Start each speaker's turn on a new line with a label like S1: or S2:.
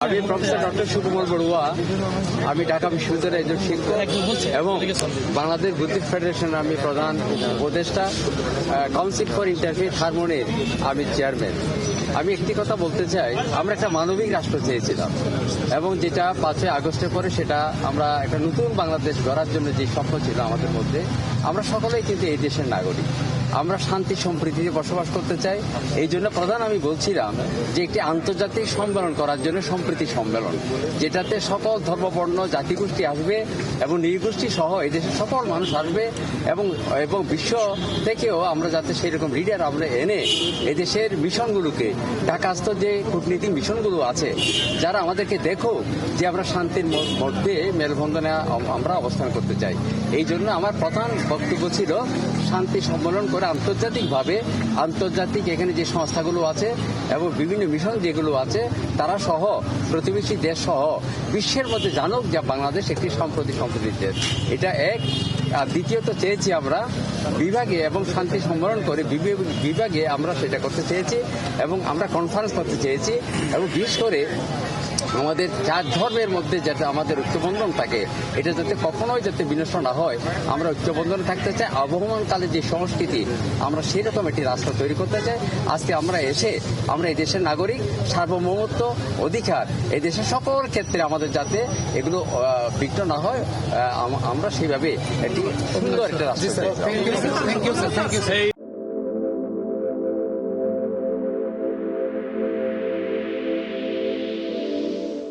S1: আমি professor doctor Sukumar Barua. আমি ঢাকা বিশ্ববিদ্যালয়ের একজন শিক্ষক এবং বাংলাদেশ বুদ্ধিস্ট ফেডারেশনের আমি প্রধান উপদেষ্টা, কাউন্সিল ফর ইন্টারফেথ হারমোনির আমি চেয়ারম্যান। আমি একটি কথা বলতে চাই, আমরা একটা মানবিক রাষ্ট্র চেয়েছিলাম এবং যেটা 5ই আগস্টের পরে সেটা আমরা একটা নতুন বাংলাদেশ গড়ার জন্য যে স্বপ্ন ছিল আমাদের মধ্যে, আমরা সকলেই কিন্তু এই দেশের নাগরিক। আমরা শান্তি সম্প্রীতিতে বসবাস করতে চাই। এই জন্য প্রধান আমি বলছিলাম যে একটি আন্তর্জাতিক সম্মেলন করার জন্য সম্প্রীতি সম্মেলন, যেটাতে সকল ধর্মবর্ণ জাতিগোষ্ঠী আসবে এবং নৃগোষ্ঠী সহ এই দেশের সকল মানুষ আসবে এবং বিশ্ব থেকেও আমরা যাতে সেই রকম লিডার আমরা এনে এদেশের মিশনগুলোকে, ঢাকাস্থ যে কূটনীতিক মিশনগুলো আছে, যারা আমাদেরকে দেখো যে আমরা শান্তির মধ্যে মেলবন্ধনে আমরা অবস্থান করতে চাই। এই জন্য আমার প্রধান বক্তব্য ছিল শান্তি সম্মেলন করে আন্তর্জাতিকভাবে আন্তর্জাতিক এখানে যে সংস্থাগুলো আছে এবং বিভিন্ন মিশন যেগুলো আছে তারা সহ প্রতিবেশী দেশ সহ বিশ্বের মধ্যে জানুক যে বাংলাদেশ একটি সম্প্রতি দেশ। এটা এক। আর দ্বিতীয়ত চেয়েছি আমরা বিভাগে এবং শান্তি সম্মেলন করে বিভাগে আমরা সেটা করতে চেয়েছি এবং আমরা কনফারেন্স করতে চেয়েছি এবং বিশেষ করে আমাদের চার ধর্মের মধ্যে যাতে আমাদের ঐক্যবন্ধন থাকে, এটা যাতে কখনোই যাতে বিনষ্ট না হয়, আমরা ঐক্যবন্ধনে থাকতে চাই। আবহমানকালে যে সংস্কৃতি, আমরা সেই রকম একটি রাষ্ট্র তৈরি করতে চাই। আজকে আমরা এই দেশের নাগরিক, সার্বভৌমত্ব অধিকার এই দেশের সকল ক্ষেত্রে আমাদের যাতে এগুলো বিঘ্ন না হয়, আমরা সেইভাবে একটি সুন্দর একটা রাষ্ট্র।